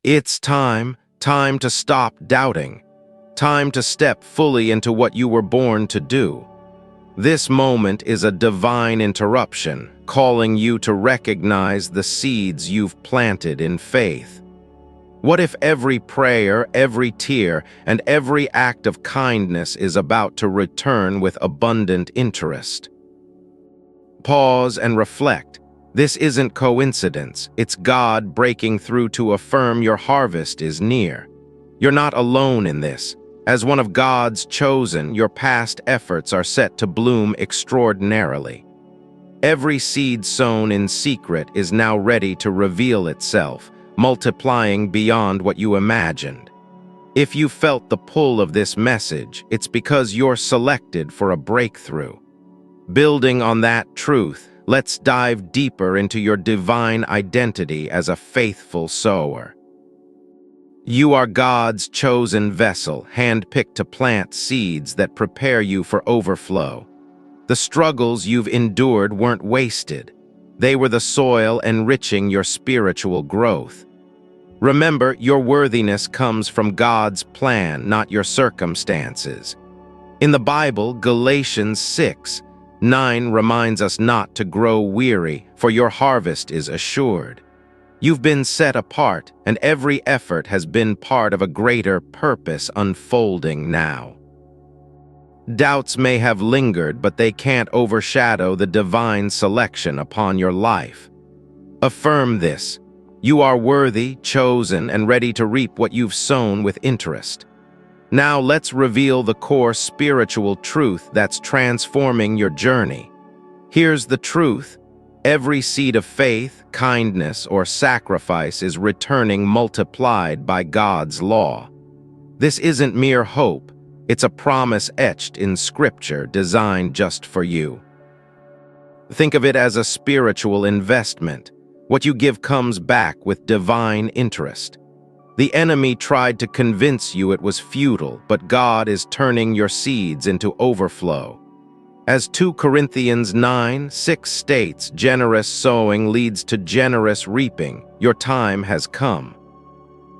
It's time to stop doubting, time to step fully into what you were born to do. This moment is a divine interruption, calling you to recognize the seeds you've planted in faith. What if every prayer, every tear, and every act of kindness is about to return with abundant interest? Pause and reflect. This isn't coincidence, it's God breaking through to affirm your harvest is near. You're not alone in this. As one of God's chosen, your past efforts are set to bloom extraordinarily. Every seed sown in secret is now ready to reveal itself, multiplying beyond what you imagined. If you felt the pull of this message, it's because you're selected for a breakthrough. Building on that truth, let's dive deeper into your divine identity as a faithful sower. You are God's chosen vessel, handpicked to plant seeds that prepare you for overflow. The struggles you've endured weren't wasted. They were the soil enriching your spiritual growth. Remember, your worthiness comes from God's plan, not your circumstances. In the Bible, Galatians 6:9 reminds us not to grow weary, for your harvest is assured. You've been set apart, and every effort has been part of a greater purpose unfolding now. Doubts may have lingered, but they can't overshadow the divine selection upon your life. Affirm this. You are worthy, chosen, and ready to reap what you've sown with interest. Now let's reveal the core spiritual truth that's transforming your journey. Here's the truth. Every seed of faith, kindness, or sacrifice is returning multiplied by God's law. This isn't mere hope. It's a promise etched in Scripture designed just for you. Think of it as a spiritual investment. What you give comes back with divine interest. The enemy tried to convince you it was futile, but God is turning your seeds into overflow. As 2 Corinthians 9:6 states, generous sowing leads to generous reaping. Your time has come.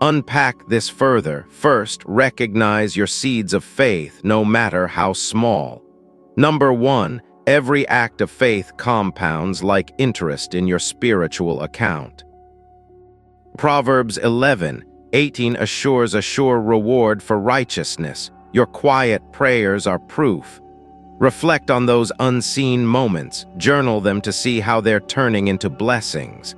Unpack this further. First, recognize your seeds of faith, no matter how small. Number 1, every act of faith compounds like interest in your spiritual account. Proverbs 11:18 assures a sure reward for righteousness. Your quiet prayers are proof. Reflect on those unseen moments, journal them to see how they're turning into blessings.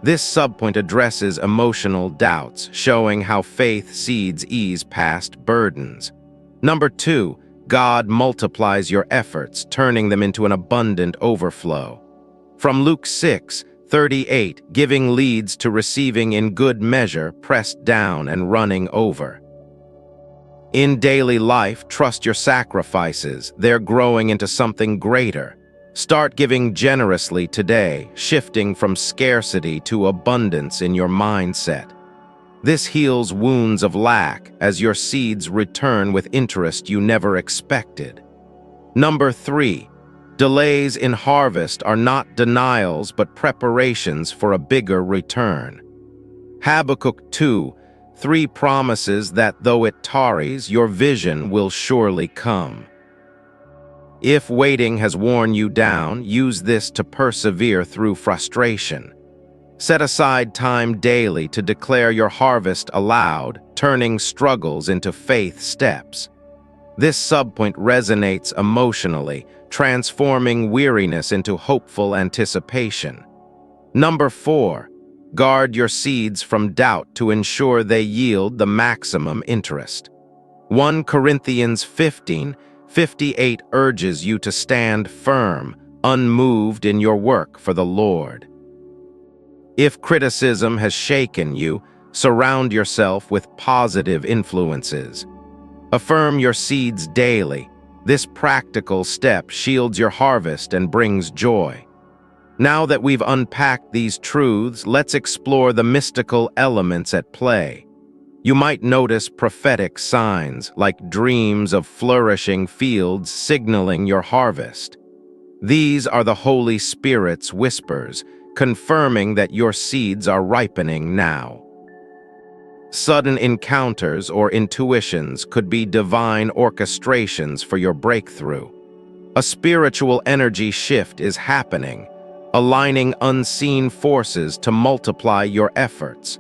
This subpoint addresses emotional doubts, showing how faith seeds ease past burdens. Number 2, God multiplies your efforts, turning them into an abundant overflow. From Luke 6:38, giving leads to receiving in good measure, pressed down and running over. In daily life, trust your sacrifices. They're growing into something greater. Start giving generously today, shifting from scarcity to abundance in your mindset. This heals wounds of lack as your seeds return with interest you never expected. Number 3, delays in harvest are not denials but preparations for a bigger return. Habakkuk 2:3 promises that though it tarries, your vision will surely come. If waiting has worn you down, use this to persevere through frustration. Set aside time daily to declare your harvest aloud, turning struggles into faith steps. This subpoint resonates emotionally, transforming weariness into hopeful anticipation. Number 4, guard your seeds from doubt to ensure they yield the maximum interest. 1 Corinthians 15:58 urges you to stand firm, unmoved in your work for the Lord. If criticism has shaken you, surround yourself with positive influences. Affirm your seeds daily. This practical step shields your harvest and brings joy. Now that we've unpacked these truths, let's explore the mystical elements at play. You might notice prophetic signs, like dreams of flourishing fields signaling your harvest. These are the Holy Spirit's whispers, confirming that your seeds are ripening now. Sudden encounters or intuitions could be divine orchestrations for your breakthrough. A spiritual energy shift is happening, aligning unseen forces to multiply your efforts.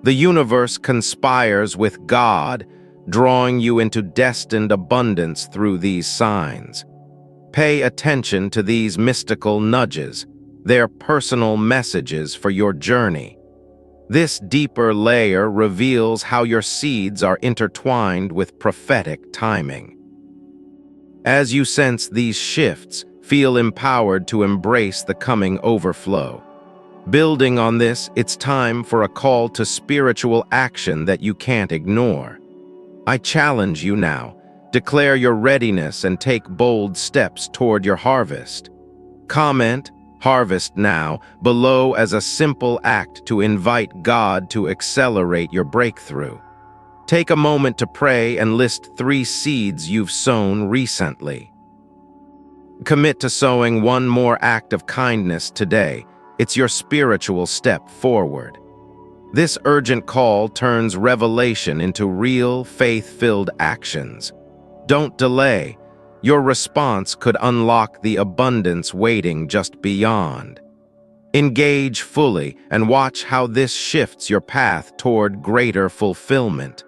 The universe conspires with God, drawing you into destined abundance through these signs. Pay attention to these mystical nudges, their personal messages for your journey. This deeper layer reveals how your seeds are intertwined with prophetic timing. As you sense these shifts, feel empowered to embrace the coming overflow. Building on this, it's time for a call to spiritual action that you can't ignore. I challenge you now. Declare your readiness and take bold steps toward your harvest. Comment "Harvest Now" below as a simple act to invite God to accelerate your breakthrough. Take a moment to pray and list 3 seeds you've sown recently. Commit to sowing one more act of kindness today. It's your spiritual step forward. This urgent call turns revelation into real, faith-filled actions. Don't delay. Your response could unlock the abundance waiting just beyond. Engage fully and watch how this shifts your path toward greater fulfillment.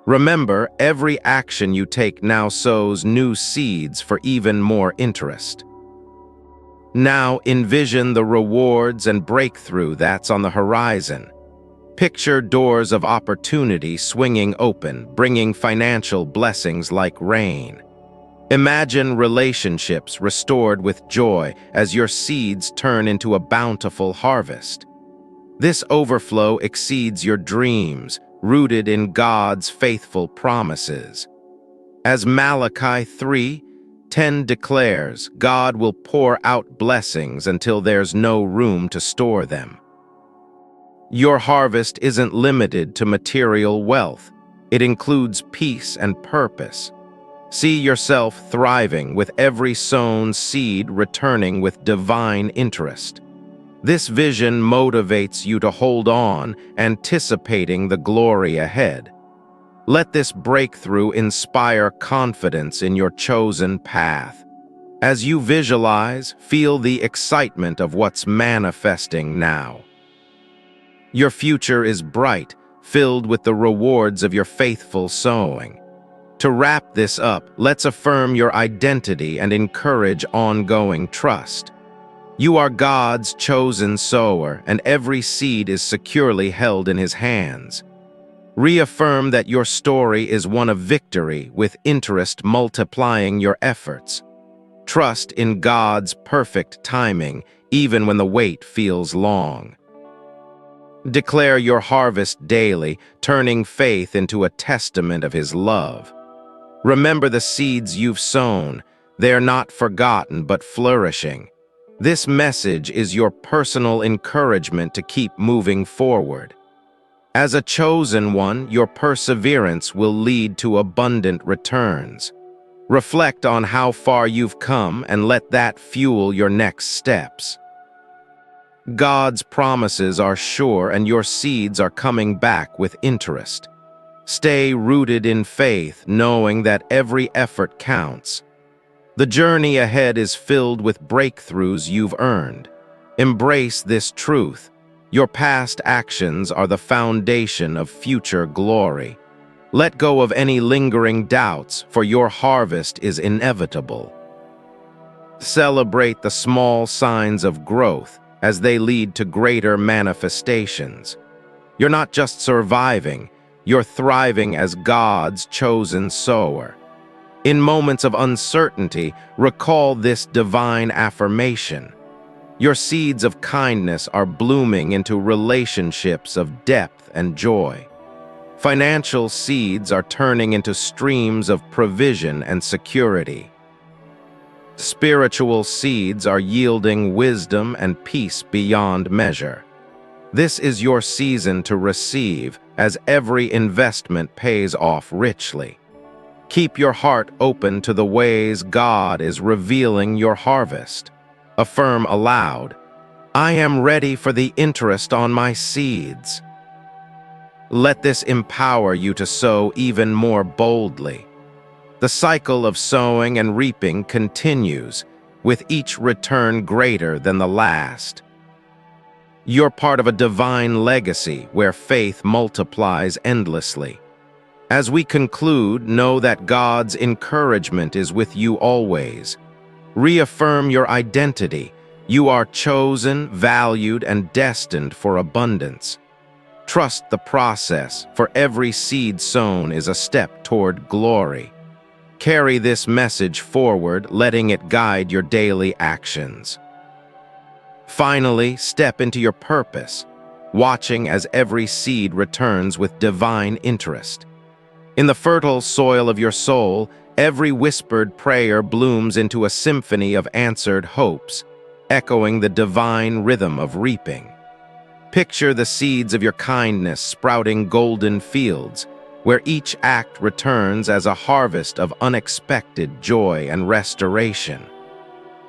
Remember, every action you take now sows new seeds for even more interest. Now envision the rewards and breakthrough that's on the horizon. Picture doors of opportunity swinging open, bringing financial blessings like rain. Imagine relationships restored with joy as your seeds turn into a bountiful harvest. This overflow exceeds your dreams, rooted in God's faithful promises. As Malachi 3:10 declares, God will pour out blessings until there's no room to store them. Your harvest isn't limited to material wealth. It includes peace and purpose. See yourself thriving, with every sown seed returning with divine interest. This vision motivates you to hold on, anticipating the glory ahead. Let this breakthrough inspire confidence in your chosen path. As you visualize, feel the excitement of what's manifesting now. Your future is bright, filled with the rewards of your faithful sowing. To wrap this up, let's affirm your identity and encourage ongoing trust. You are God's chosen sower, and every seed is securely held in His hands. Reaffirm that your story is one of victory, with interest multiplying your efforts. Trust in God's perfect timing, even when the wait feels long. Declare your harvest daily, turning faith into a testament of His love. Remember the seeds you've sown. They're not forgotten but flourishing. This message is your personal encouragement to keep moving forward. As a chosen one, your perseverance will lead to abundant returns. Reflect on how far you've come and let that fuel your next steps. God's promises are sure, and your seeds are coming back with interest. Stay rooted in faith, knowing that every effort counts. The journey ahead is filled with breakthroughs you've earned. Embrace this truth. Your past actions are the foundation of future glory. Let go of any lingering doubts, for your harvest is inevitable. Celebrate the small signs of growth as they lead to greater manifestations. You're not just surviving, you're thriving as God's chosen sower. In moments of uncertainty, recall this divine affirmation. Your seeds of kindness are blooming into relationships of depth and joy. Financial seeds are turning into streams of provision and security. Spiritual seeds are yielding wisdom and peace beyond measure. This is your season to receive, as every investment pays off richly. Keep your heart open to the ways God is revealing your harvest. Affirm aloud, "I am ready for the interest on my seeds." Let this empower you to sow even more boldly. The cycle of sowing and reaping continues, with each return greater than the last. You're part of a divine legacy where faith multiplies endlessly. As we conclude, know that God's encouragement is with you always. Reaffirm your identity. You are chosen, valued, and destined for abundance. Trust the process, for every seed sown is a step toward glory. Carry this message forward, letting it guide your daily actions. Finally, step into your purpose, watching as every seed returns with divine interest. In the fertile soil of your soul, every whispered prayer blooms into a symphony of answered hopes, echoing the divine rhythm of reaping. Picture the seeds of your kindness sprouting golden fields, where each act returns as a harvest of unexpected joy and restoration.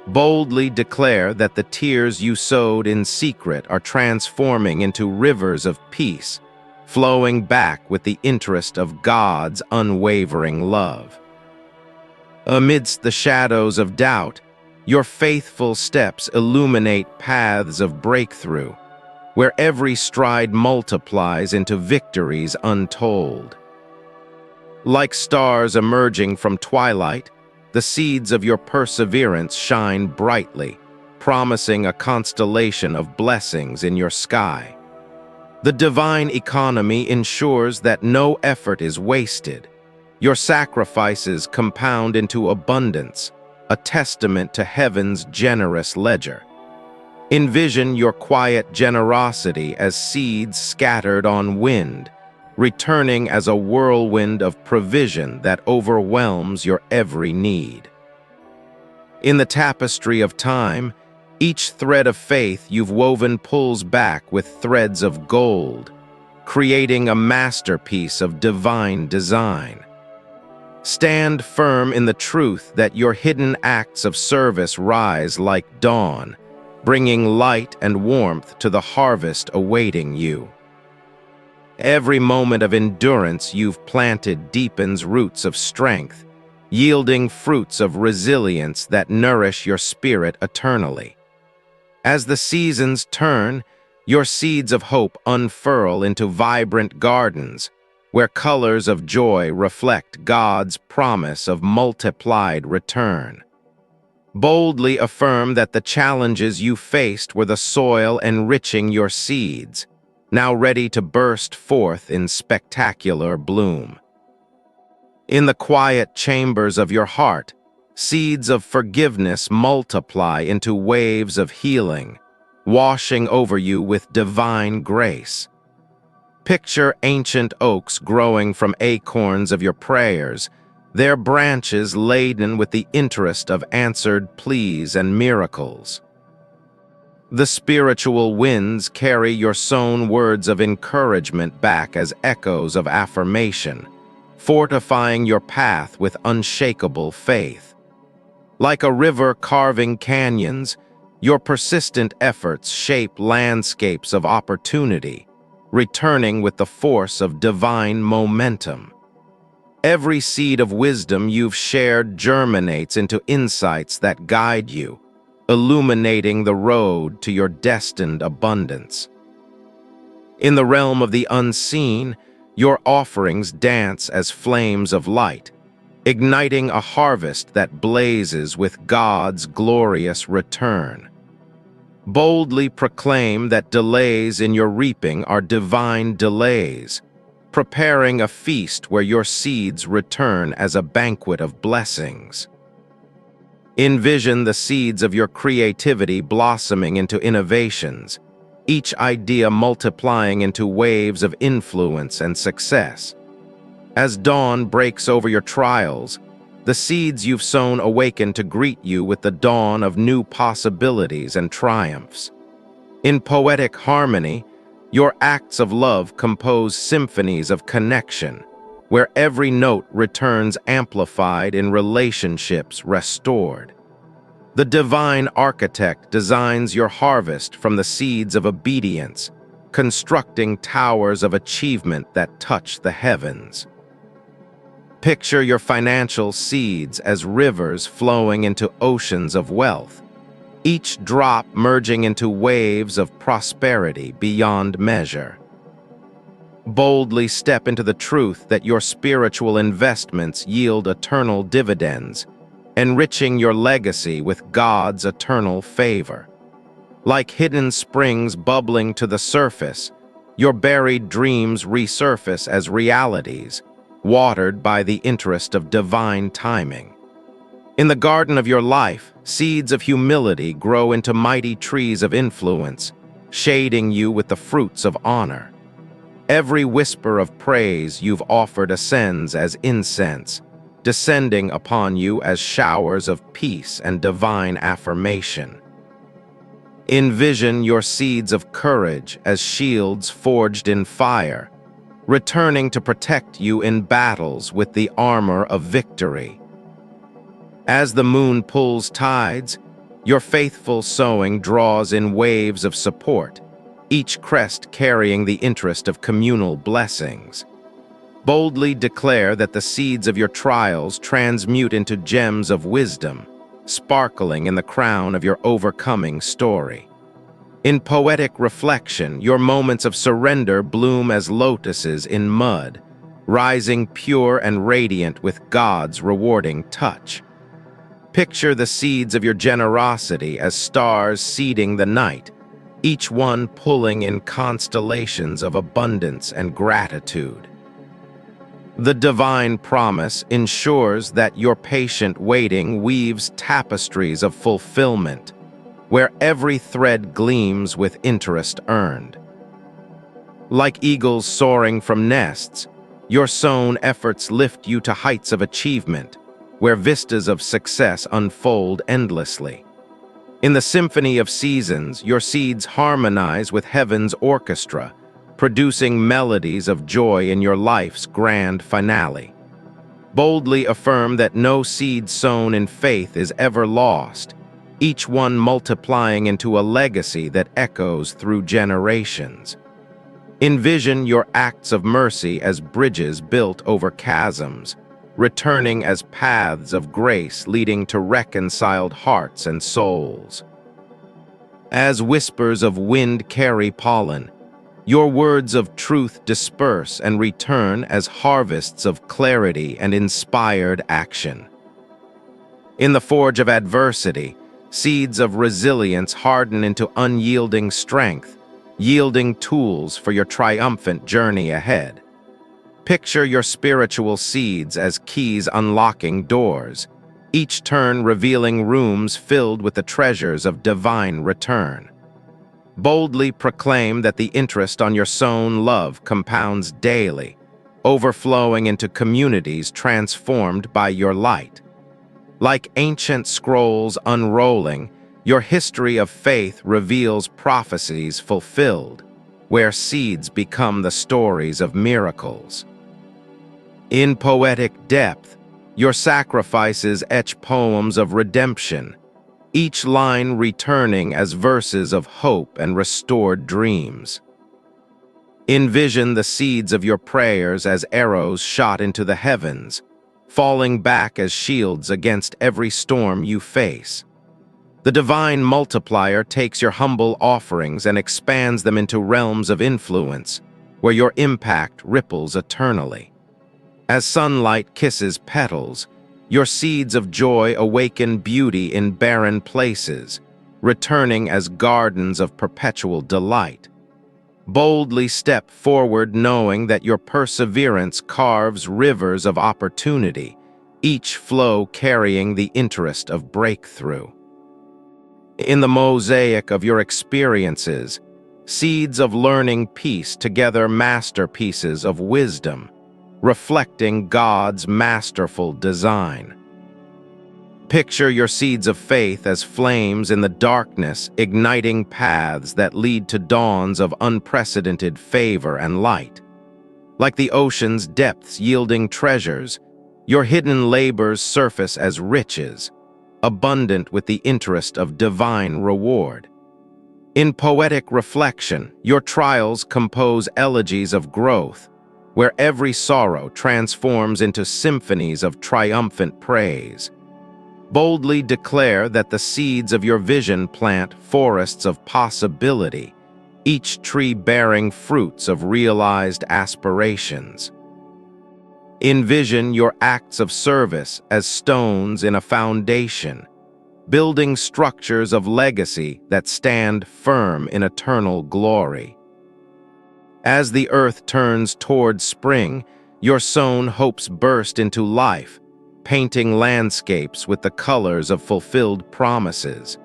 Boldly declare that the tears you sowed in secret are transforming into rivers of peace, flowing back with the interest of God's unwavering love. Amidst the shadows of doubt, your faithful steps illuminate paths of breakthrough, where every stride multiplies into victories untold. Like stars emerging from twilight, the seeds of your perseverance shine brightly, promising a constellation of blessings in your sky. The divine economy ensures that no effort is wasted. Your sacrifices compound into abundance, a testament to heaven's generous ledger. Envision your quiet generosity as seeds scattered on wind, returning as a whirlwind of provision that overwhelms your every need. In the tapestry of time, each thread of faith you've woven pulls back with threads of gold, creating a masterpiece of divine design. Stand firm in the truth that your hidden acts of service rise like dawn, bringing light and warmth to the harvest awaiting you. Every moment of endurance you've planted deepens roots of strength, yielding fruits of resilience that nourish your spirit eternally. As the seasons turn, your seeds of hope unfurl into vibrant gardens, where colors of joy reflect God's promise of multiplied return. Boldly affirm that the challenges you faced were the soil enriching your seeds, now ready to burst forth in spectacular bloom. In the quiet chambers of your heart, seeds of forgiveness multiply into waves of healing, washing over you with divine grace. Picture ancient oaks growing from acorns of your prayers, their branches laden with the interest of answered pleas and miracles. The spiritual winds carry your sown words of encouragement back as echoes of affirmation, fortifying your path with unshakable faith. Like a river carving canyons, your persistent efforts shape landscapes of opportunity, returning with the force of divine momentum. Every seed of wisdom you've shared germinates into insights that guide you, illuminating the road to your destined abundance. In the realm of the unseen, your offerings dance as flames of light, igniting a harvest that blazes with God's glorious return. Boldly proclaim that delays in your reaping are divine delays, preparing a feast where your seeds return as a banquet of blessings. Envision the seeds of your creativity blossoming into innovations, each idea multiplying into waves of influence and success. As dawn breaks over your trials, the seeds you've sown awaken to greet you with the dawn of new possibilities and triumphs. In poetic harmony, your acts of love compose symphonies of connection, where every note returns amplified in relationships restored. The divine architect designs your harvest from the seeds of obedience, constructing towers of achievement that touch the heavens. Picture your financial seeds as rivers flowing into oceans of wealth, each drop merging into waves of prosperity beyond measure. Boldly step into the truth that your spiritual investments yield eternal dividends, enriching your legacy with God's eternal favor. Like hidden springs bubbling to the surface, your buried dreams resurface as realities, watered by the interest of divine timing. In the garden of your life, seeds of humility grow into mighty trees of influence, shading you with the fruits of honor. Every whisper of praise you've offered ascends as incense, descending upon you as showers of peace and divine affirmation. Envision your seeds of courage as shields forged in fire, returning to protect you in battles with the armor of victory. As the moon pulls tides, your faithful sowing draws in waves of support, each crest carrying the interest of communal blessings. Boldly declare that the seeds of your trials transmute into gems of wisdom, sparkling in the crown of your overcoming story. In poetic reflection, your moments of surrender bloom as lotuses in mud, rising pure and radiant with God's rewarding touch. Picture the seeds of your generosity as stars seeding the night, each one pulling in constellations of abundance and gratitude. The divine promise ensures that your patient waiting weaves tapestries of fulfillment, where every thread gleams with interest earned. Like eagles soaring from nests, your sown efforts lift you to heights of achievement, where vistas of success unfold endlessly. In the symphony of seasons, your seeds harmonize with heaven's orchestra, producing melodies of joy in your life's grand finale. Boldly affirm that no seed sown in faith is ever lost, each one multiplying into a legacy that echoes through generations. Envision your acts of mercy as bridges built over chasms, returning as paths of grace leading to reconciled hearts and souls. As whispers of wind carry pollen, your words of truth disperse and return as harvests of clarity and inspired action. In the forge of adversity, seeds of resilience harden into unyielding strength, yielding tools for your triumphant journey ahead. Picture your spiritual seeds as keys unlocking doors, each turn revealing rooms filled with the treasures of divine return. Boldly proclaim that the interest on your sown love compounds daily, overflowing into communities transformed by your light. Like ancient scrolls unrolling, your history of faith reveals prophecies fulfilled, where seeds become the stories of miracles. In poetic depth, your sacrifices etch poems of redemption, each line returning as verses of hope and restored dreams. Envision the seeds of your prayers as arrows shot into the heavens, falling back as shields against every storm you face. The divine multiplier takes your humble offerings and expands them into realms of influence, where your impact ripples eternally. As sunlight kisses petals, your seeds of joy awaken beauty in barren places, returning as gardens of perpetual delight. Boldly step forward knowing that your perseverance carves rivers of opportunity, each flow carrying the interest of breakthrough. In the mosaic of your experiences, seeds of learning piece together masterpieces of wisdom, reflecting God's masterful design. Picture your seeds of faith as flames in the darkness, igniting paths that lead to dawns of unprecedented favor and light. Like the ocean's depths yielding treasures, your hidden labors surface as riches, abundant with the interest of divine reward. In poetic reflection, your trials compose elegies of growth, where every sorrow transforms into symphonies of triumphant praise. Boldly declare that the seeds of your vision plant forests of possibility, each tree bearing fruits of realized aspirations. Envision your acts of service as stones in a foundation, building structures of legacy that stand firm in eternal glory. As the earth turns toward spring, your sown hopes burst into life, painting landscapes with the colors of fulfilled promises.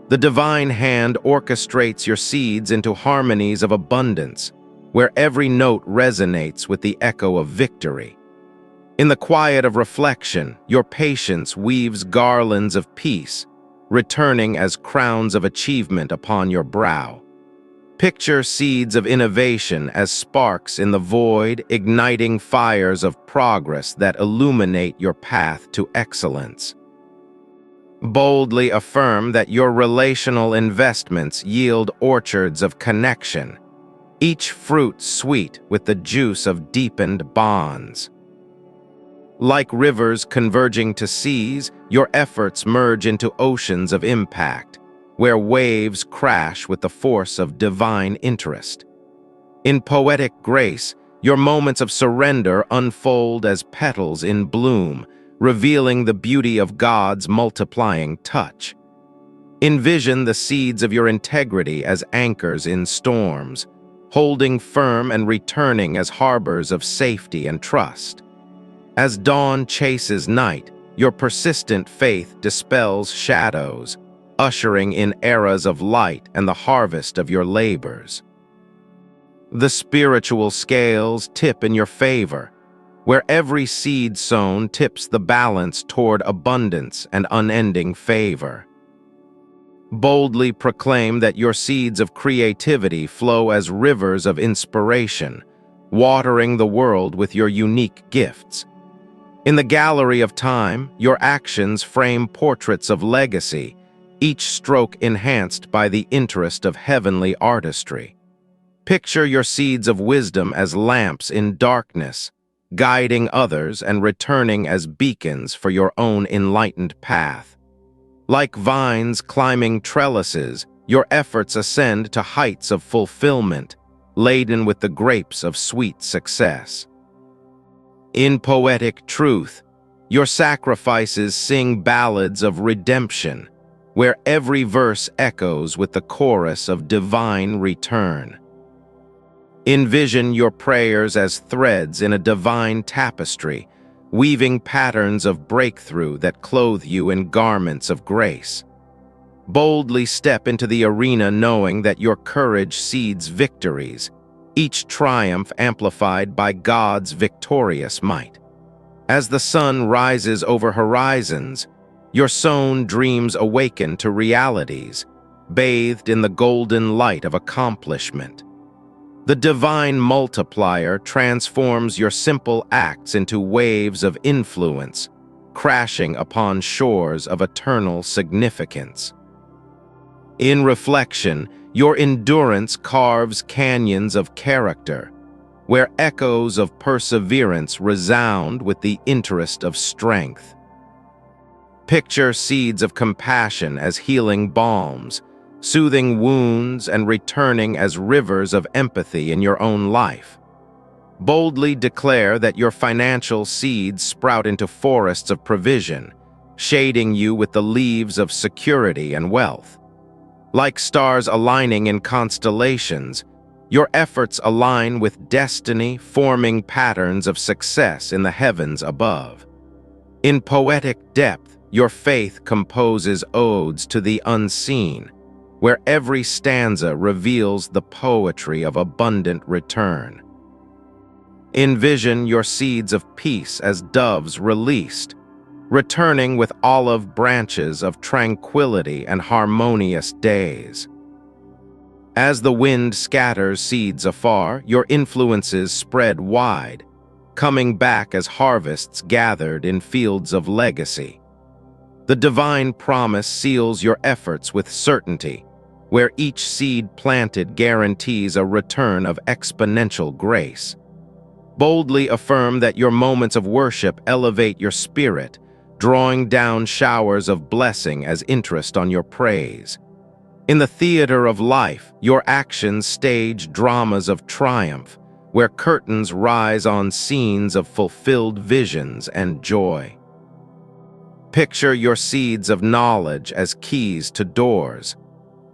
The divine hand orchestrates your seeds into harmonies of abundance, where every note resonates with the echo of victory. In the quiet of reflection, your patience weaves garlands of peace, returning as crowns of achievement upon your brow. Picture seeds of innovation as sparks in the void, igniting fires of progress that illuminate your path to excellence. Boldly affirm that your relational investments yield orchards of connection, each fruit sweet with the juice of deepened bonds. Like rivers converging to seas, your efforts merge into oceans of impact, where waves crash with the force of divine interest. In poetic grace, your moments of surrender unfold as petals in bloom, revealing the beauty of God's multiplying touch. Envision the seeds of your integrity as anchors in storms, holding firm and returning as harbors of safety and trust. As dawn chases night, your persistent faith dispels shadows, ushering in eras of light and the harvest of your labors. The spiritual scales tip in your favor, where every seed sown tips the balance toward abundance and unending favor. Boldly proclaim that your seeds of creativity flow as rivers of inspiration, watering the world with your unique gifts. In the gallery of time, your actions frame portraits of legacy, each stroke enhanced by the interest of heavenly artistry. Picture your seeds of wisdom as lamps in darkness, guiding others and returning as beacons for your own enlightened path. Like vines climbing trellises, your efforts ascend to heights of fulfillment, laden with the grapes of sweet success. In poetic truth, your sacrifices sing ballads of redemption, where every verse echoes with the chorus of divine return. Envision your prayers as threads in a divine tapestry, weaving patterns of breakthrough that clothe you in garments of grace. Boldly step into the arena knowing that your courage seeds victories, each triumph amplified by God's victorious might. As the sun rises over horizons, your sown dreams awaken to realities, bathed in the golden light of accomplishment. The divine multiplier transforms your simple acts into waves of influence, crashing upon shores of eternal significance. In reflection, your endurance carves canyons of character, where echoes of perseverance resound with the interest of strength. Picture seeds of compassion as healing balms, soothing wounds and returning as rivers of empathy in your own life. Boldly declare that your financial seeds sprout into forests of provision, shading you with the leaves of security and wealth. Like stars aligning in constellations, your efforts align with destiny, forming patterns of success in the heavens above. In poetic depth, your faith composes odes to the unseen, where every stanza reveals the poetry of abundant return. Envision your seeds of peace as doves released, returning with olive branches of tranquility and harmonious days. As the wind scatters seeds afar, your influences spread wide, coming back as harvests gathered in fields of legacy. The divine promise seals your efforts with certainty, where each seed planted guarantees a return of exponential grace. Boldly affirm that your moments of worship elevate your spirit, drawing down showers of blessing as interest on your praise. In the theater of life, your actions stage dramas of triumph, where curtains rise on scenes of fulfilled visions and joy. Picture your seeds of knowledge as keys to doors,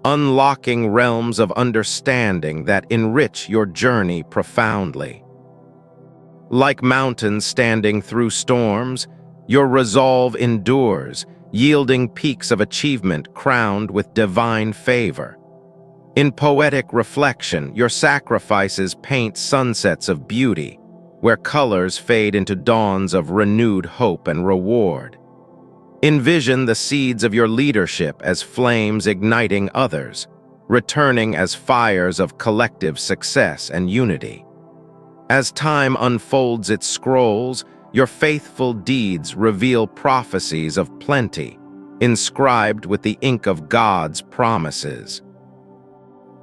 unlocking realms of understanding that enrich your journey profoundly. Like mountains standing through storms, your resolve endures, yielding peaks of achievement crowned with divine favor. In poetic reflection, your sacrifices paint sunsets of beauty, where colors fade into dawns of renewed hope and reward. Envision the seeds of your leadership as flames igniting others, returning as fires of collective success and unity. As time unfolds its scrolls, your faithful deeds reveal prophecies of plenty, inscribed with the ink of God's promises.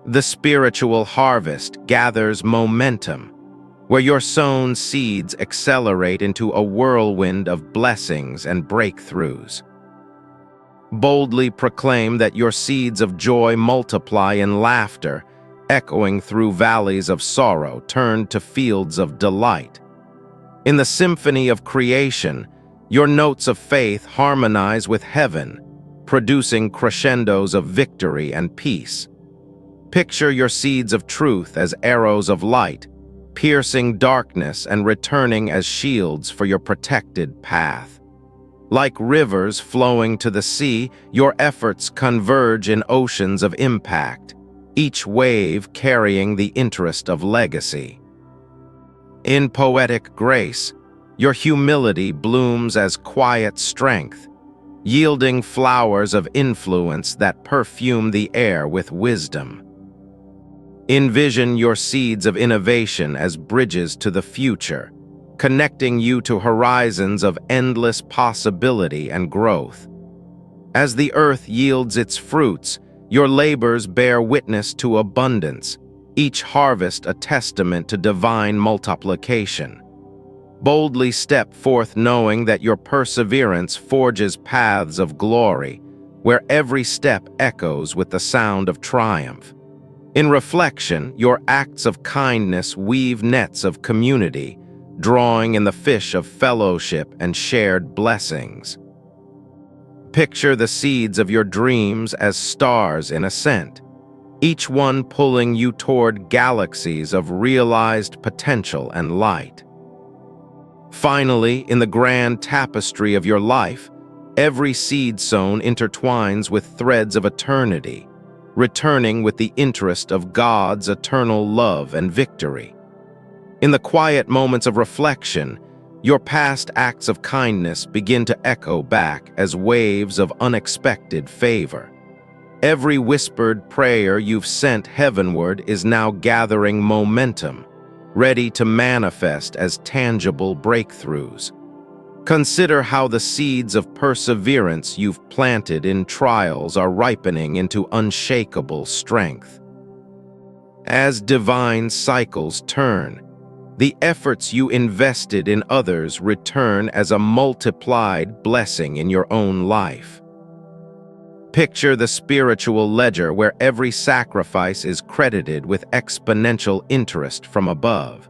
The spiritual harvest gathers momentum, where your sown seeds accelerate into a whirlwind of blessings and breakthroughs. Boldly proclaim that your seeds of joy multiply in laughter, echoing through valleys of sorrow turned to fields of delight. In the symphony of creation, your notes of faith harmonize with heaven, producing crescendos of victory and peace. Picture your seeds of truth as arrows of light, piercing darkness and returning as shields for your protected path. Like rivers flowing to the sea, your efforts converge in oceans of impact, each wave carrying the interest of legacy. In poetic grace, your humility blooms as quiet strength, yielding flowers of influence that perfume the air with wisdom. Envision your seeds of innovation as bridges to the future, connecting you to horizons of endless possibility and growth. As the earth yields its fruits, your labors bear witness to abundance, each harvest a testament to divine multiplication. Boldly step forth knowing that your perseverance forges paths of glory, where every step echoes with the sound of triumph. In reflection, your acts of kindness weave nets of community, drawing in the fish of fellowship and shared blessings. Picture the seeds of your dreams as stars in ascent, each one pulling you toward galaxies of realized potential and light. Finally, in the grand tapestry of your life, every seed sown intertwines with threads of eternity, returning with the interest of God's eternal love and victory. In the quiet moments of reflection, your past acts of kindness begin to echo back as waves of unexpected favor. Every whispered prayer you've sent heavenward is now gathering momentum, ready to manifest as tangible breakthroughs. Consider how the seeds of perseverance you've planted in trials are ripening into unshakable strength. As divine cycles turn, the efforts you invested in others return as a multiplied blessing in your own life. Picture the spiritual ledger where every sacrifice is credited with exponential interest from above.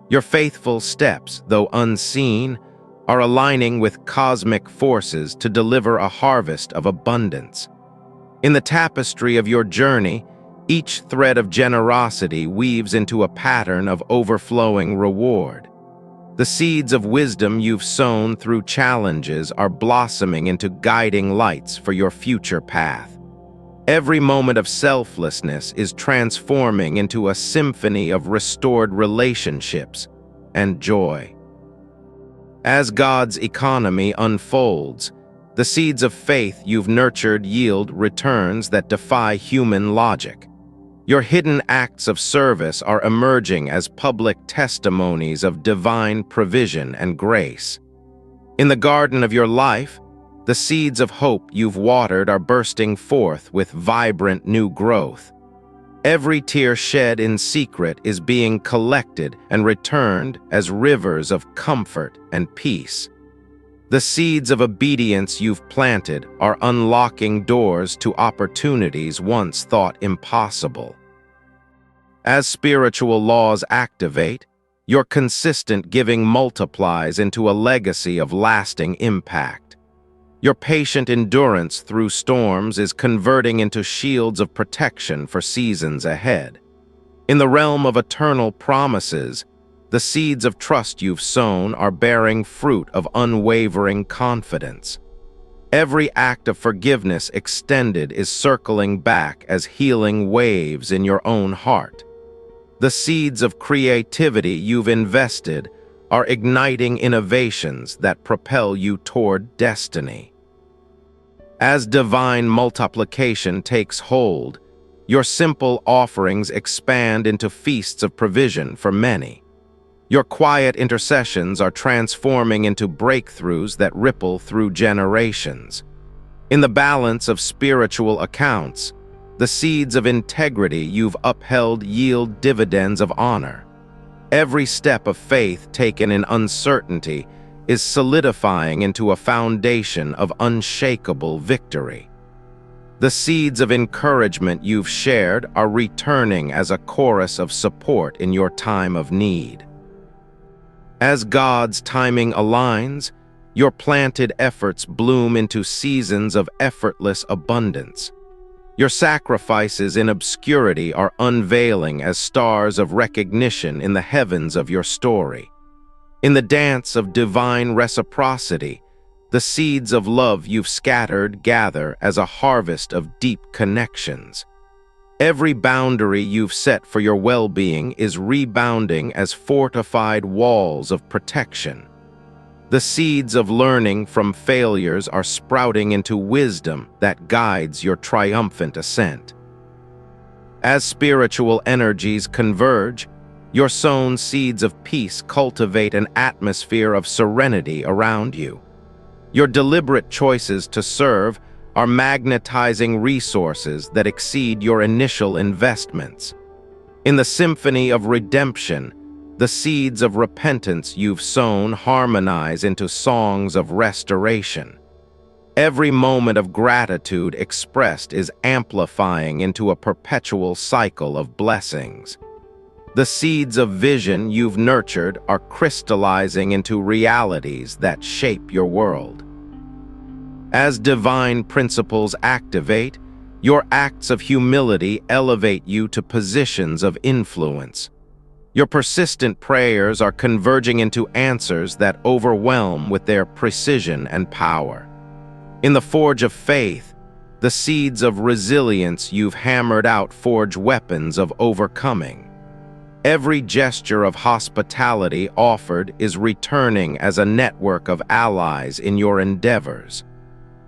Your faithful steps, though unseen, are aligning with cosmic forces to deliver a harvest of abundance. In the tapestry of your journey, each thread of generosity weaves into a pattern of overflowing reward. The seeds of wisdom you've sown through challenges are blossoming into guiding lights for your future path. Every moment of selflessness is transforming into a symphony of restored relationships and joy. As God's economy unfolds, the seeds of faith you've nurtured yield returns that defy human logic. Your hidden acts of service are emerging as public testimonies of divine provision and grace. In the garden of your life, The seeds of hope you've watered are bursting forth with vibrant new growth. Every tear shed in secret is being collected and returned as rivers of comfort and peace. The seeds of obedience you've planted are unlocking doors to opportunities once thought impossible. As spiritual laws activate, your consistent giving multiplies into a legacy of lasting impact. Your patient endurance through storms is converting into shields of protection for seasons ahead. In the realm of eternal promises, the seeds of trust you've sown are bearing fruit of unwavering confidence. Every act of forgiveness extended is circling back as healing waves in your own heart. The seeds of creativity you've invested are igniting innovations that propel you toward destiny. As divine multiplication takes hold, your simple offerings expand into feasts of provision for many. Your quiet intercessions are transforming into breakthroughs that ripple through generations. In the balance of spiritual accounts, the seeds of integrity you've upheld yield dividends of honor. Every step of faith taken in uncertainty is solidifying into a foundation of unshakable victory. The seeds of encouragement you've shared are returning as a chorus of support in your time of need. As God's timing aligns, your planted efforts bloom into seasons of effortless abundance. Your sacrifices in obscurity are unveiling as stars of recognition in the heavens of your story. In the dance of divine reciprocity, the seeds of love you've scattered gather as a harvest of deep connections. Every boundary you've set for your well-being is rebounding as fortified walls of protection. The seeds of learning from failures are sprouting into wisdom that guides your triumphant ascent. As spiritual energies converge, your sown seeds of peace cultivate an atmosphere of serenity around you. Your deliberate choices to serve are magnetizing resources that exceed your initial investments. In the symphony of redemption, the seeds of repentance you've sown harmonize into songs of restoration. Every moment of gratitude expressed is amplifying into a perpetual cycle of blessings. The seeds of vision you've nurtured are crystallizing into realities that shape your world. As divine principles activate, your acts of humility elevate you to positions of influence. Your persistent prayers are converging into answers that overwhelm with their precision and power. In the forge of faith, the seeds of resilience you've hammered out forge weapons of overcoming. Every gesture of hospitality offered is returning as a network of allies in your endeavors.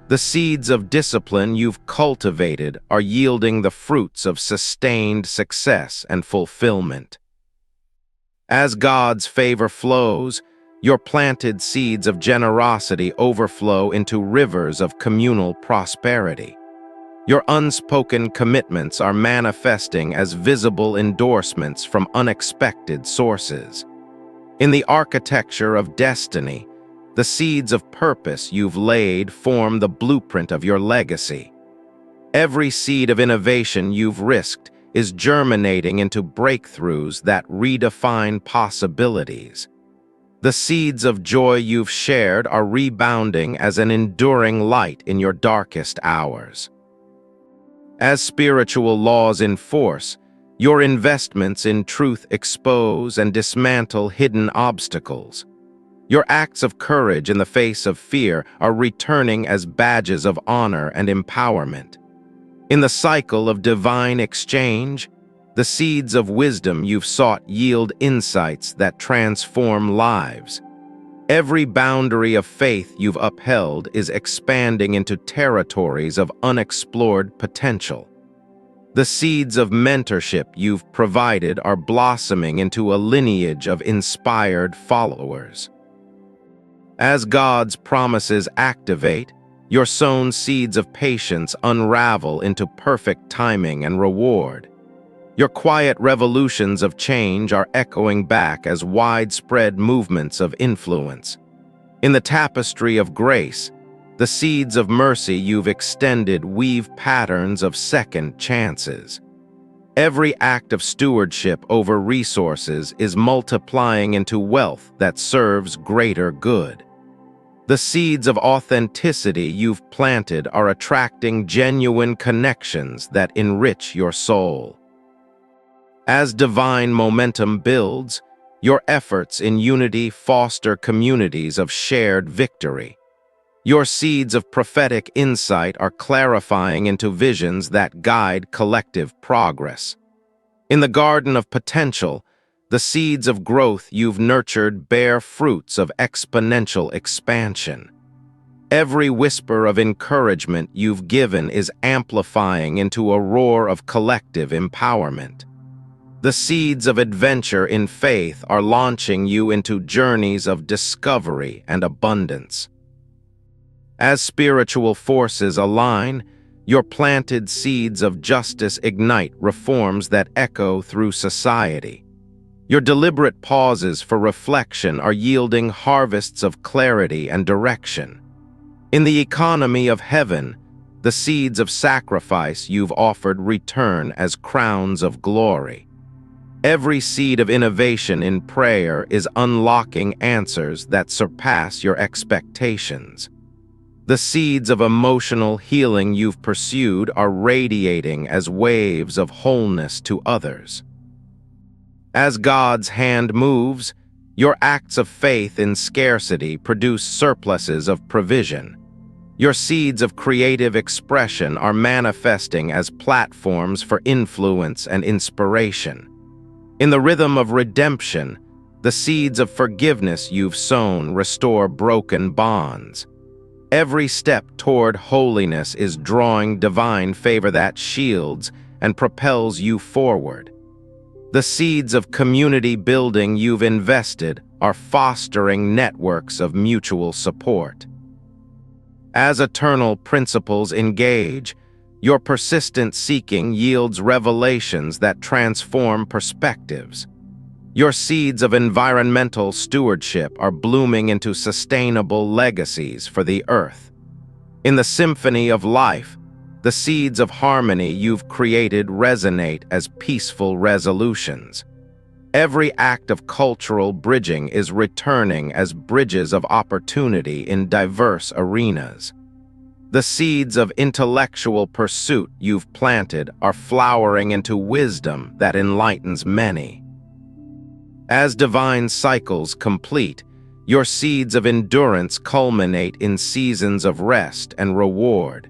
The seeds of discipline you've cultivated are yielding the fruits of sustained success and fulfillment. As God's favor flows, your planted seeds of generosity overflow into rivers of communal prosperity. Your unspoken commitments are manifesting as visible endorsements from unexpected sources. In the architecture of destiny, the seeds of purpose you've laid form the blueprint of your legacy. Every seed of innovation you've risked is germinating into breakthroughs that redefine possibilities. The seeds of joy you've shared are rebounding as an enduring light in your darkest hours. As spiritual laws enforce, your investments in truth expose and dismantle hidden obstacles. Your acts of courage in the face of fear are returning as badges of honor and empowerment. In the cycle of divine exchange, the seeds of wisdom you've sought yield insights that transform lives. Every boundary of faith you've upheld is expanding into territories of unexplored potential. The seeds of mentorship you've provided are blossoming into a lineage of inspired followers. As God's promises activate, Your sown seeds of patience unravel into perfect timing and reward. Your quiet revolutions of change are echoing back as widespread movements of influence. In the tapestry of grace, the seeds of mercy you've extended weave patterns of second chances. Every act of stewardship over resources is multiplying into wealth that serves greater good. The seeds of authenticity you've planted are attracting genuine connections that enrich your soul. As divine momentum builds, your efforts in unity foster communities of shared victory. Your seeds of prophetic insight are clarifying into visions that guide collective progress. In the garden of potential, the seeds of growth you've nurtured bear fruits of exponential expansion. Every whisper of encouragement you've given is amplifying into a roar of collective empowerment. The seeds of adventure in faith are launching you into journeys of discovery and abundance. As spiritual forces align, your planted seeds of justice ignite reforms that echo through society. Your deliberate pauses for reflection are yielding harvests of clarity and direction. In the economy of heaven, the seeds of sacrifice you've offered return as crowns of glory. Every seed of innovation in prayer is unlocking answers that surpass your expectations. The seeds of emotional healing you've pursued are radiating as waves of wholeness to others. As God's hand moves, your acts of faith in scarcity produce surpluses of provision. Your seeds of creative expression are manifesting as platforms for influence and inspiration. In the rhythm of redemption, the seeds of forgiveness you've sown restore broken bonds. Every step toward holiness is drawing divine favor that shields and propels you forward. The seeds of community building you've invested are fostering networks of mutual support. As eternal principles engage, your persistent seeking yields revelations that transform perspectives. Your seeds of environmental stewardship are blooming into sustainable legacies for the earth. In the symphony of life, the seeds of harmony you've created resonate as peaceful resolutions. Every act of cultural bridging is returning as bridges of opportunity in diverse arenas. The seeds of intellectual pursuit you've planted are flowering into wisdom that enlightens many. As divine cycles complete, your seeds of endurance culminate in seasons of rest and reward.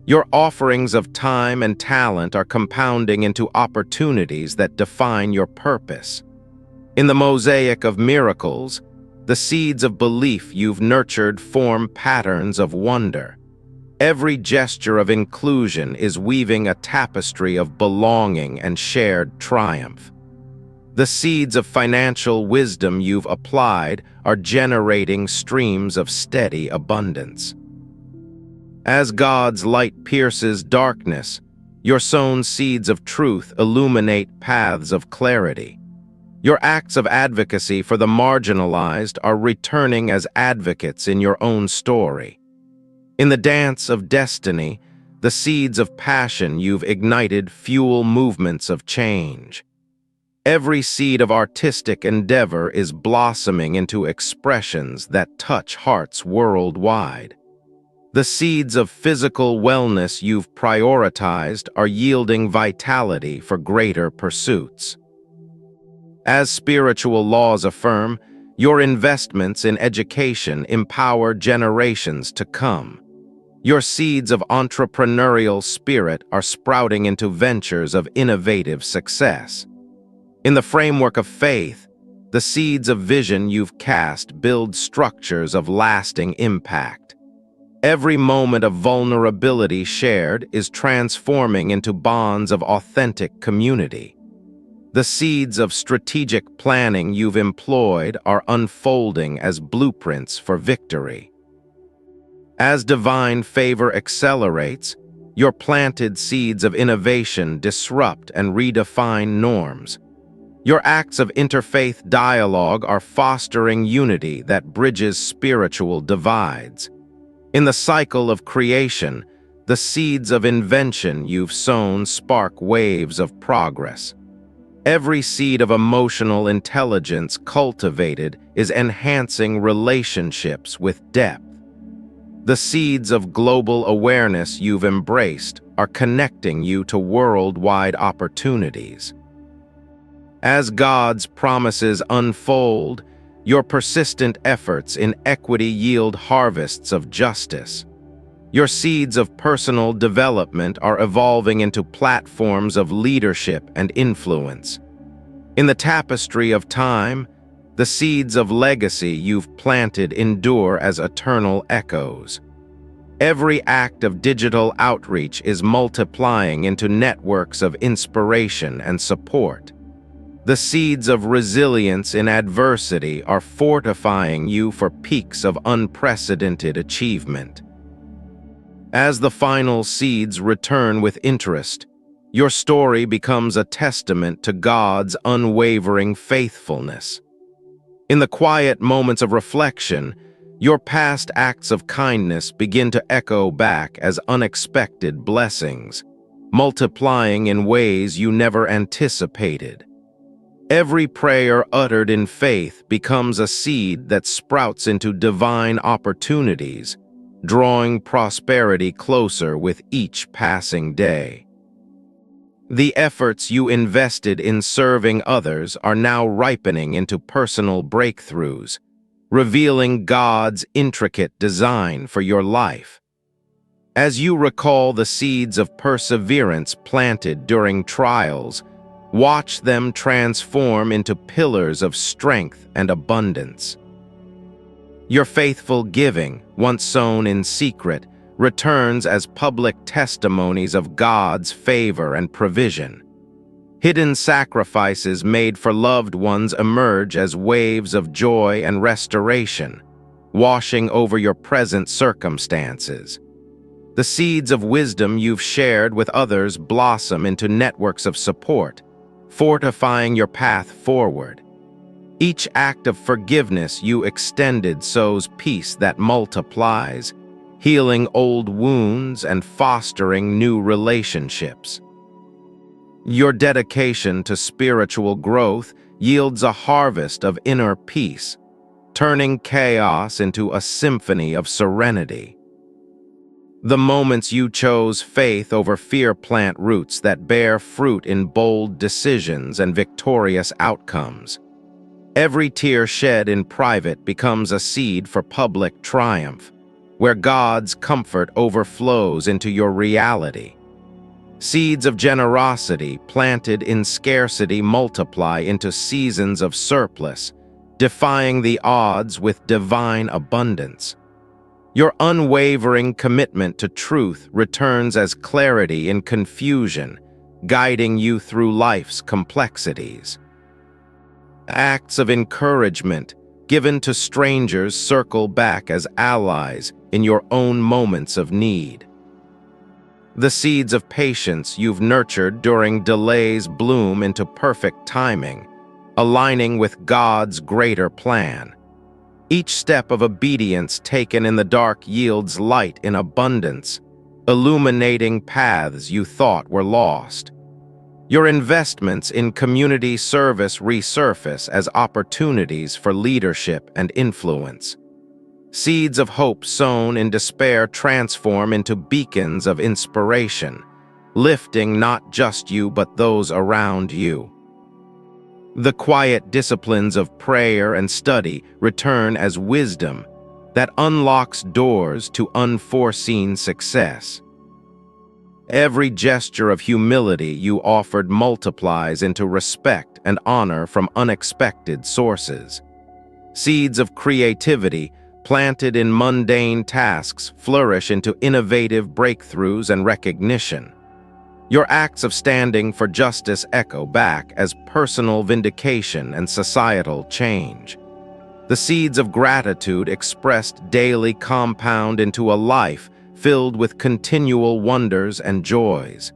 Your offerings of time and talent are compounding into opportunities that define your purpose. In the mosaic of miracles, the seeds of belief you've nurtured form patterns of wonder. Every gesture of inclusion is weaving a tapestry of belonging and shared triumph. The seeds of financial wisdom you've applied are generating streams of steady abundance. As God's light pierces darkness, your sown seeds of truth illuminate paths of clarity. Your acts of advocacy for the marginalized are returning as advocates in your own story. In the dance of destiny, the seeds of passion you've ignited fuel movements of change. Every seed of artistic endeavor is blossoming into expressions that touch hearts worldwide. The seeds of physical wellness you've prioritized are yielding vitality for greater pursuits. As spiritual laws affirm, your investments in education empower generations to come. Your seeds of entrepreneurial spirit are sprouting into ventures of innovative success. In the framework of faith, the seeds of vision you've cast build structures of lasting impact. Every moment of vulnerability shared is transforming into bonds of authentic community. The seeds of strategic planning you've employed are unfolding as blueprints for victory. As divine favor accelerates, your planted seeds of innovation disrupt and redefine norms. Your acts of interfaith dialogue are fostering unity that bridges spiritual divides. In the cycle of creation, the seeds of invention you've sown spark waves of progress. Every seed of emotional intelligence cultivated is enhancing relationships with depth. The seeds of global awareness you've embraced are connecting you to worldwide opportunities. As God's promises unfold, your persistent efforts in equity yield harvests of justice. Your seeds of personal development are evolving into platforms of leadership and influence. In the tapestry of time, the seeds of legacy you've planted endure as eternal echoes. Every act of digital outreach is multiplying into networks of inspiration and support. The seeds of resilience in adversity are fortifying you for peaks of unprecedented achievement. As the final seeds return with interest, your story becomes a testament to God's unwavering faithfulness. In the quiet moments of reflection, your past acts of kindness begin to echo back as unexpected blessings, multiplying in ways you never anticipated. Every prayer uttered in faith becomes a seed that sprouts into divine opportunities, drawing prosperity closer with each passing day. The efforts you invested in serving others are now ripening into personal breakthroughs, revealing God's intricate design for your life. As you recall the seeds of perseverance planted during trials, watch them transform into pillars of strength and abundance. Your faithful giving, once sown in secret, returns as public testimonies of God's favor and provision. Hidden sacrifices made for loved ones emerge as waves of joy and restoration, washing over your present circumstances. The seeds of wisdom you've shared with others blossom into networks of support, fortifying your path forward. Each act of forgiveness you extended sows peace that multiplies, healing old wounds and fostering new relationships. Your dedication to spiritual growth yields a harvest of inner peace, turning chaos into a symphony of serenity. The moments you chose faith over fear plant roots that bear fruit in bold decisions and victorious outcomes. Every tear shed in private becomes a seed for public triumph, where God's comfort overflows into your reality. Seeds of generosity planted in scarcity multiply into seasons of surplus, defying the odds with divine abundance. Your unwavering commitment to truth returns as clarity in confusion, guiding you through life's complexities. Acts of encouragement given to strangers circle back as allies in your own moments of need. The seeds of patience you've nurtured during delays bloom into perfect timing, aligning with God's greater plan. Each step of obedience taken in the dark yields light in abundance, illuminating paths you thought were lost. Your investments in community service resurface as opportunities for leadership and influence. Seeds of hope sown in despair transform into beacons of inspiration, lifting not just you but those around you. The quiet disciplines of prayer and study return as wisdom that unlocks doors to unforeseen success. Every gesture of humility you offered multiplies into respect and honor from unexpected sources. Seeds of creativity planted in mundane tasks flourish into innovative breakthroughs and recognition. Your acts of standing for justice echo back as personal vindication and societal change. The seeds of gratitude expressed daily compound into a life filled with continual wonders and joys.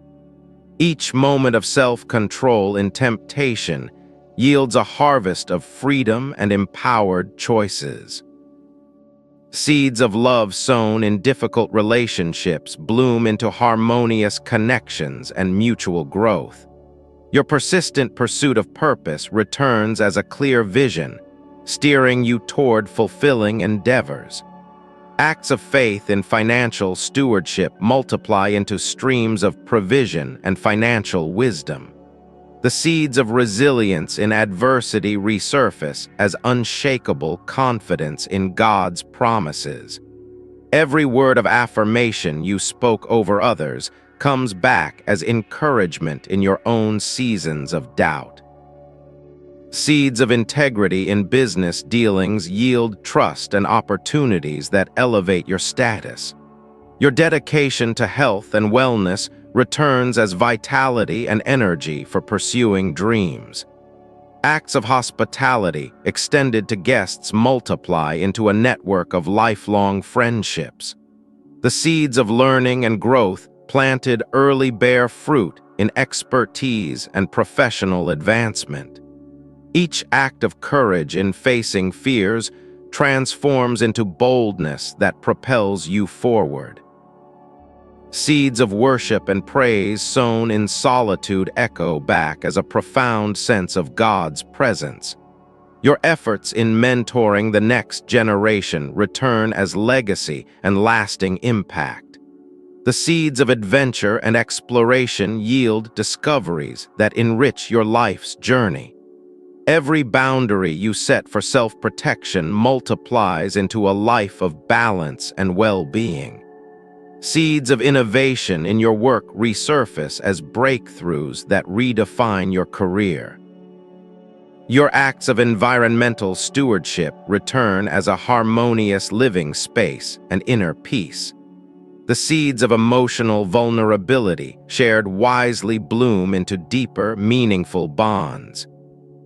Each moment of self-control in temptation yields a harvest of freedom and empowered choices. Seeds of love sown in difficult relationships bloom into harmonious connections and mutual growth. Your persistent pursuit of purpose returns as a clear vision, steering you toward fulfilling endeavors. Acts of faith in financial stewardship multiply into streams of provision and financial wisdom. The seeds of resilience in adversity resurface as unshakable confidence in God's promises. Every word of affirmation you spoke over others comes back as encouragement in your own seasons of doubt. Seeds of integrity in business dealings yield trust and opportunities that elevate your status. Your dedication to health and wellness returns as vitality and energy for pursuing dreams. Acts of hospitality extended to guests multiply into a network of lifelong friendships. The seeds of learning and growth planted early bear fruit in expertise and professional advancement. Each act of courage in facing fears transforms into boldness that propels you forward. Seeds of worship and praise sown in solitude echo back as a profound sense of God's presence. Your efforts in mentoring the next generation return as legacy and lasting impact. The seeds of adventure and exploration yield discoveries that enrich your life's journey. Every boundary you set for self-protection multiplies into a life of balance and well-being. Seeds of innovation in your work resurface as breakthroughs that redefine your career. Your acts of environmental stewardship return as a harmonious living space and inner peace. The seeds of emotional vulnerability shared wisely bloom into deeper, meaningful bonds.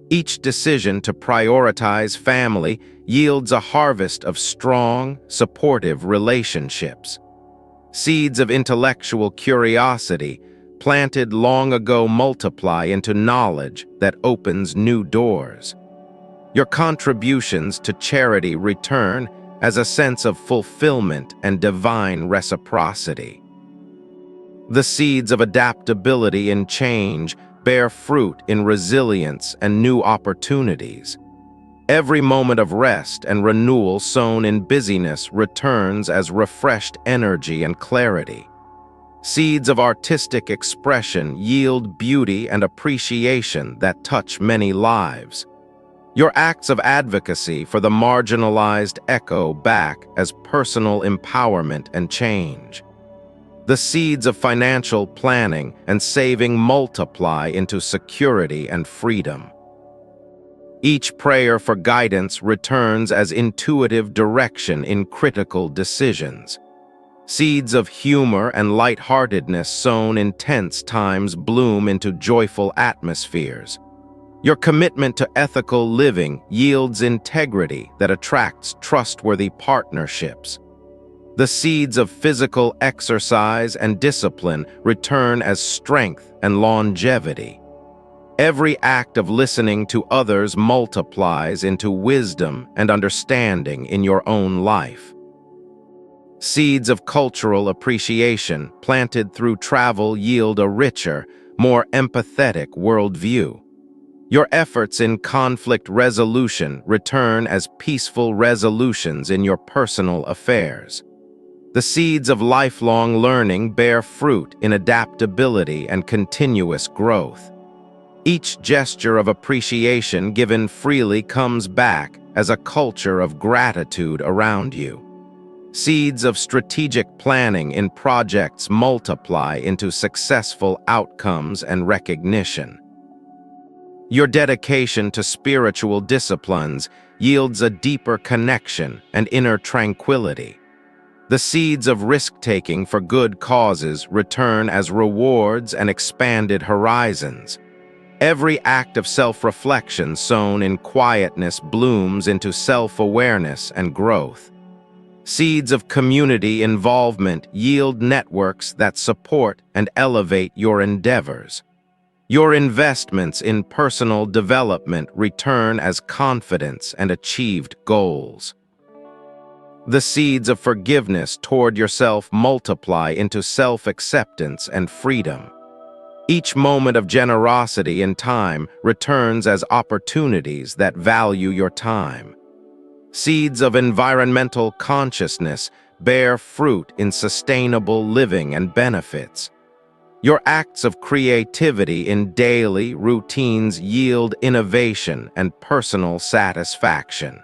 Each decision to prioritize family yields a harvest of strong, supportive relationships. Seeds of intellectual curiosity planted long ago multiply into knowledge that opens new doors. Your contributions to charity return as a sense of fulfillment and divine reciprocity. The seeds of adaptability in change bear fruit in resilience and new opportunities. Every moment of rest and renewal sown in busyness returns as refreshed energy and clarity. Seeds of artistic expression yield beauty and appreciation that touch many lives. Your acts of advocacy for the marginalized echo back as personal empowerment and change. The seeds of financial planning and saving multiply into security and freedom. Each prayer for guidance returns as intuitive direction in critical decisions. Seeds of humor and lightheartedness sown in tense times bloom into joyful atmospheres. Your commitment to ethical living yields integrity that attracts trustworthy partnerships. The seeds of physical exercise and discipline return as strength and longevity. Every act of listening to others multiplies into wisdom and understanding in your own life. Seeds of cultural appreciation planted through travel yield a richer, more empathetic worldview. Your efforts in conflict resolution return as peaceful resolutions in your personal affairs. The seeds of lifelong learning bear fruit in adaptability and continuous growth. Each gesture of appreciation given freely comes back as a culture of gratitude around you. Seeds of strategic planning in projects multiply into successful outcomes and recognition. Your dedication to spiritual disciplines yields a deeper connection and inner tranquility. The seeds of risk-taking for good causes return as rewards and expanded horizons. Every act of self-reflection sown in quietness blooms into self-awareness and growth. Seeds of community involvement yield networks that support and elevate your endeavors. Your investments in personal development return as confidence and achieved goals. The seeds of forgiveness toward yourself multiply into self-acceptance and freedom. Each moment of generosity in time returns as opportunities that value your time. Seeds of environmental consciousness bear fruit in sustainable living and benefits. Your acts of creativity in daily routines yield innovation and personal satisfaction.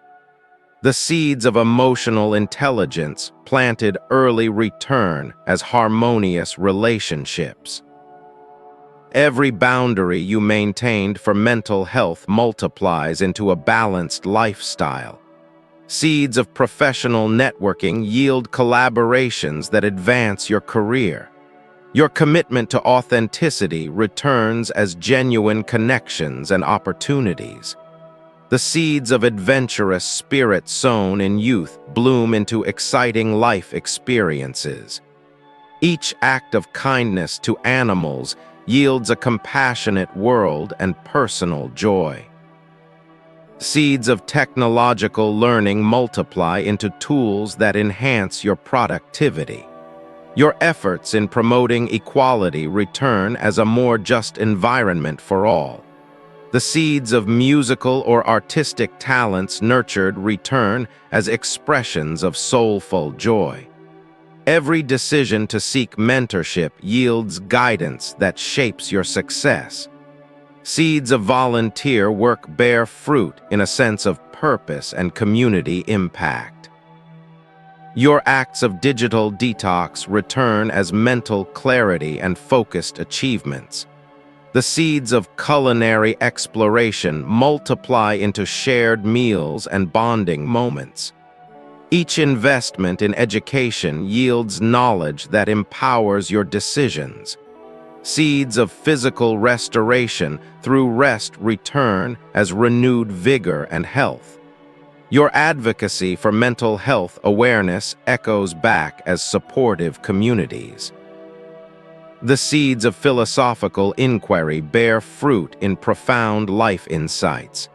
The seeds of emotional intelligence planted early return as harmonious relationships. Every boundary you maintained for mental health multiplies into a balanced lifestyle. Seeds of professional networking yield collaborations that advance your career. Your commitment to authenticity returns as genuine connections and opportunities. The seeds of adventurous spirit sown in youth bloom into exciting life experiences. Each act of kindness to animals yields a compassionate world and personal joy. Seeds of technological learning multiply into tools that enhance your productivity. Your efforts in promoting equality return as a more just environment for all. The seeds of musical or artistic talents nurtured return as expressions of soulful joy. Every decision to seek mentorship yields guidance that shapes your success. Seeds of volunteer work bear fruit in a sense of purpose and community impact. Your acts of digital detox return as mental clarity and focused achievements. The seeds of culinary exploration multiply into shared meals and bonding moments. Each investment in education yields knowledge that empowers your decisions. Seeds of physical restoration through rest return as renewed vigor and health. Your advocacy for mental health awareness echoes back as supportive communities. The seeds of philosophical inquiry bear fruit in profound life insights.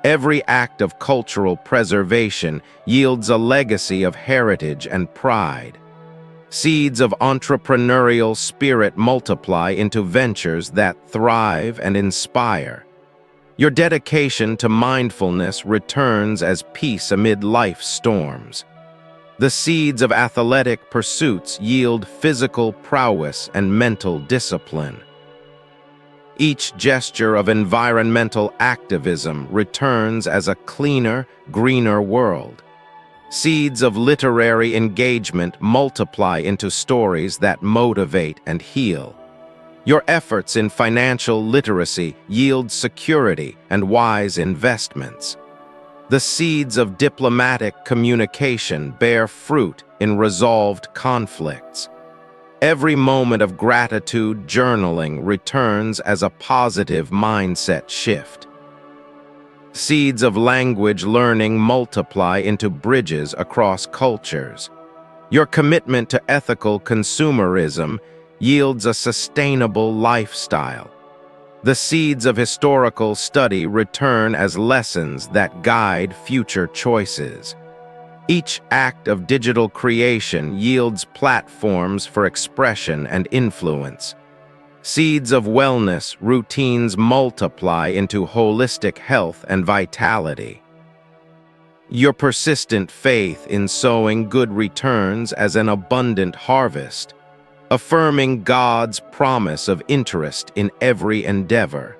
Every act of cultural preservation yields a legacy of heritage and pride. Seeds of entrepreneurial spirit multiply into ventures that thrive and inspire. Your dedication to mindfulness returns as peace amid life's storms. The seeds of athletic pursuits yield physical prowess and mental discipline. Each gesture of environmental activism returns as a cleaner, greener world. Seeds of literary engagement multiply into stories that motivate and heal. Your efforts in financial literacy yield security and wise investments. The seeds of diplomatic communication bear fruit in resolved conflicts. Every moment of gratitude journaling returns as a positive mindset shift. Seeds of language learning multiply into bridges across cultures. Your commitment to ethical consumerism yields a sustainable lifestyle. The seeds of historical study return as lessons that guide future choices. Each act of digital creation yields platforms for expression and influence. Seeds of wellness routines multiply into holistic health and vitality. Your persistent faith in sowing good returns as an abundant harvest, affirming God's promise of interest in every endeavor.